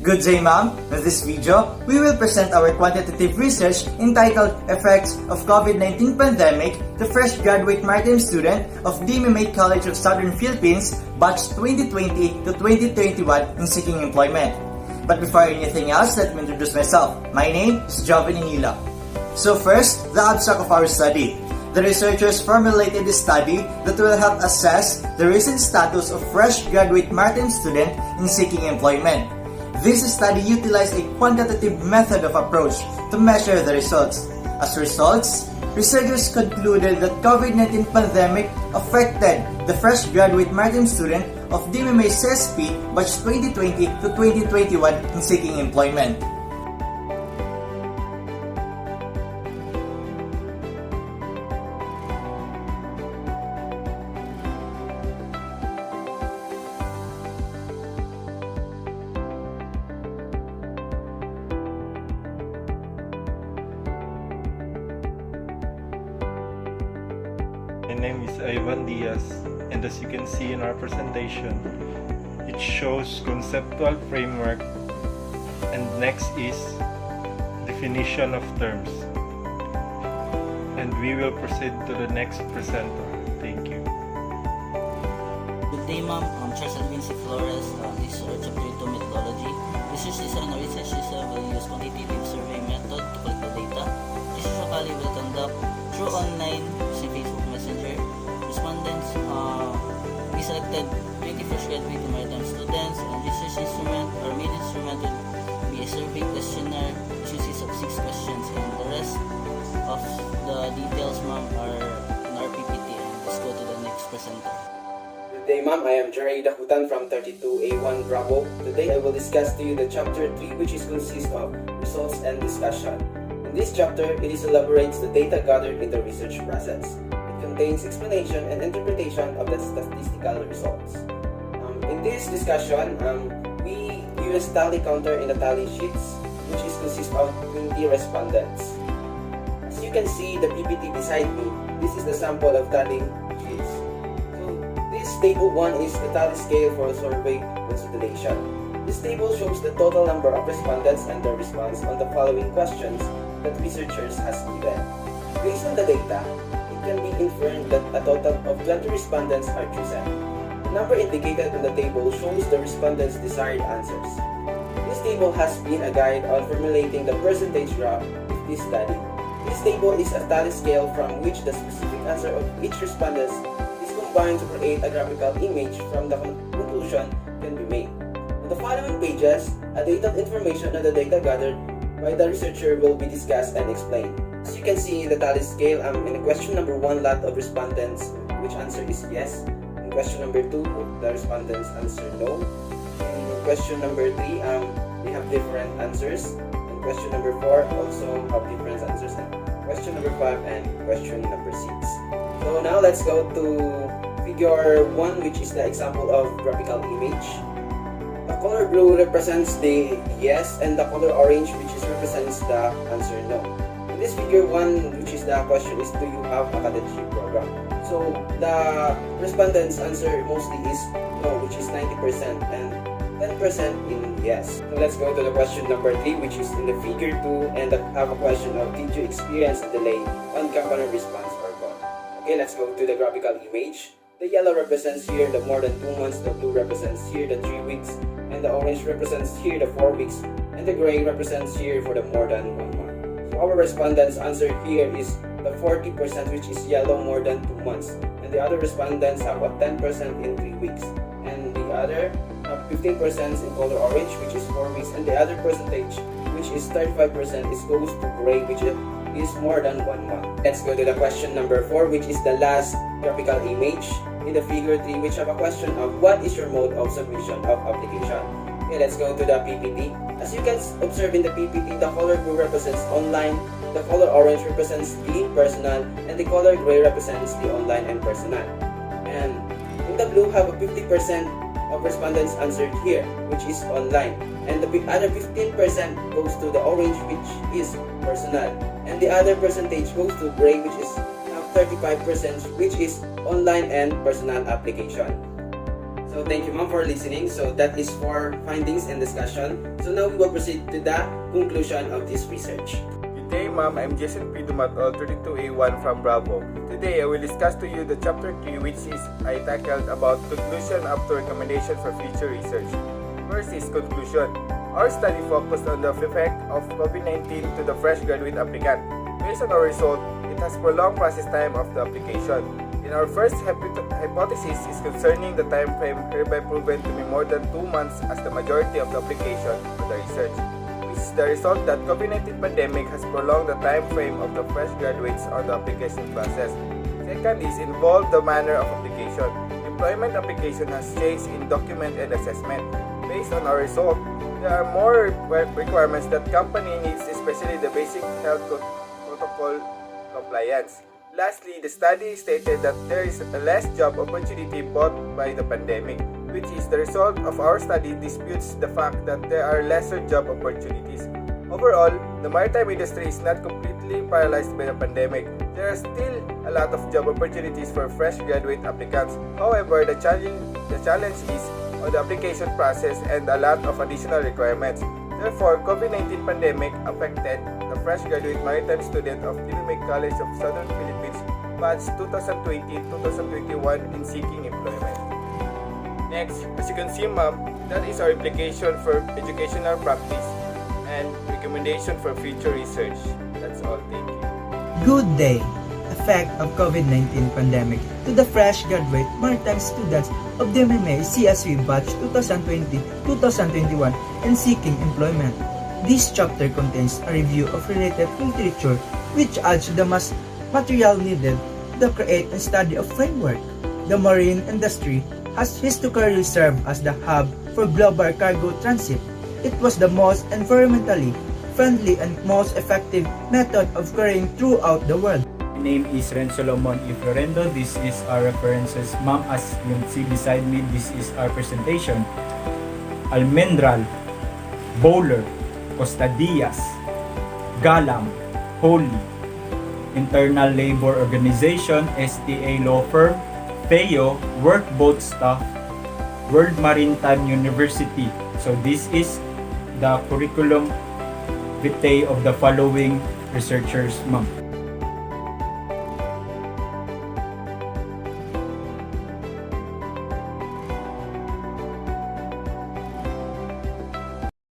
Good day, ma'am. In this video, we will present our quantitative research entitled Effects of COVID-19 Pandemic to Fresh Graduate Maritime Student of DMMA College of Southern Philippines, Batch 2020 to 2021 in Seeking Employment. But before anything else, let me introduce myself. My name is Joven Inila. So first, the abstract of our study. The researchers formulated a study that will help assess the recent status of fresh graduate maritime student in seeking employment. This study utilized a quantitative method of approach to measure the results. As results, researchers concluded that COVID-19 pandemic affected the fresh graduate maritime student of DMMACSP batch 2020 to 2021 in seeking employment. My name is Ivan Diaz, and as you can see in our presentation, it shows conceptual framework, and next is definition of terms. And we will proceed to the next presenter. Thank you. Good day, ma'am. Charles Alvinci Flores. This is our chapter 2 methodology. Research design or research design will use quantitative survey method to collect the data. Research locally will conduct through online using Facebook Messenger. Respondents we selected 20 fresh graduate maritime students, and research instrument or main instrument will be a survey questionnaire which consists of 6 questions, and the rest of the details, ma'am, are in our PPT. And let's go to the next presenter. Good day, ma'am. I am Jerry Dakutan from 32A1 Bravo. Today I will discuss to you the chapter 3, which is consists of results and discussion. In this chapter, it elaborates the data gathered in the research process. It contains explanation and interpretation of the statistical results. In this discussion, we use tally counter in the tally sheets, which is consists of 20 respondents. As you can see the PPT beside me, this is the sample of tally sheets. This table 1 is the tally scale for survey consideration. This table shows the total number of respondents and their response on the following questions that researchers has given. Based on the data, it can be inferred that a total of 20 respondents are chosen. The number indicated in the table shows the respondents' desired answers. This table has been a guide on formulating the percentage graph of this study. This table is a tally scale from which the specific answer of each respondent is combined to create a graphical image from the conclusion can be made. On the following pages, a detailed information on the data gathered by the researcher will be discussed and explained. As you can see in the tally scale, in question number 1, lot of respondents which answer is yes. In question number 2, the respondents answer no. In question number 3, they have different answers. In question number 4, also have different answers. And question number 5 and question number 6. So now let's go to figure 1, which is the example of graphical image. The color blue represents the yes, and the color orange which is represents the answer no. In this figure 1, which is the question is, do you have academic program? So the respondents answer mostly is no, which is 90%, and 10% in yes. So let's go to the question number 3, which is in the figure 2, and I have a question of, did you experience a delay on company response or gone? Okay, let's go to the graphical image. The yellow represents here the more than 2 months, the blue represents here the 3 weeks, and the orange represents here the 4 weeks, and the gray represents here for the more than 1 month. So our respondents' answer here is the 40%, which is yellow, more than 2 months, and the other respondents have a 10% in 3 weeks, and the other have 15% in color orange, which is 4 weeks, and the other percentage, which is 35%, is goes to gray, which is more than 1 month. Let's go to the question number 4, which is the last graphical image in the figure 3, which have a question of, what is your mode of submission of application? Okay, let's go to the PPT. As you can observe in the PPT, the color blue represents online, the color orange represents the personal, and the color gray represents the online and personal. And in the blue, have a 50% of respondents answered here, which is online, and the other 15% goes to the orange, which is personal, and the other percentage goes to gray, which is 35%, which is online and personal application. So thank you, ma'am, for listening. So that is for findings and discussion. So now we will proceed to the conclusion of this research. Good day, ma'am. I'm Jason P. Dumat-ol, 32A1 from Bravo. Today, I will discuss to you the chapter 3, which is I tackled about conclusion up to recommendation for future research. First is conclusion. Our study focused on the effect of COVID-19 to the fresh graduate applicant. Based on our result, it has prolonged process time of the application. In our first hypothesis is concerning the time frame hereby proven to be more than 2 months as the majority of the application for the research. This is the result that COVID-19 pandemic has prolonged the time frame of the fresh graduates on the application process. Second is involved the manner of application. Employment application has changed in document and assessment. Based on our result, there are more requirements that company needs, especially the basic health protocol compliance. Lastly, the study stated that there is a less job opportunity brought by the pandemic, which is the result of our study disputes the fact that there are lesser job opportunities. Overall, the maritime industry is not completely paralyzed by the pandemic. There are still a lot of job opportunities for fresh graduate applicants. However, the challenge is on the application process and a lot of additional requirements. Therefore, COVID-19 pandemic affected the fresh graduate maritime student of DMMACSP College of Southern Philippines batch 2020-2021 in seeking employment. Next, as you can see, ma'am, that is our application for educational practice and recommendation for future research. That's all. Thank you. Good day! Effect of COVID-19 pandemic to the fresh graduate maritime students of DMMACSP batch 2020-2021 and seeking employment. This chapter contains a review of related literature which adds the material needed to create and study a framework. The marine industry has historically served as the hub for global cargo transit. It was the most environmentally friendly and most effective method of carrying throughout the world. My name is Ren Solomon E. Florendo. This is our references. Ma'am, as you see beside me, this is our presentation. Almendral, Bowler, Costa Diaz, Galam, Holy, Internal Labor Organization, STA Law Firm, FEO, Workboat Staff, World Maritime University. So this is the curriculum vitae of the following researchers, ma'am.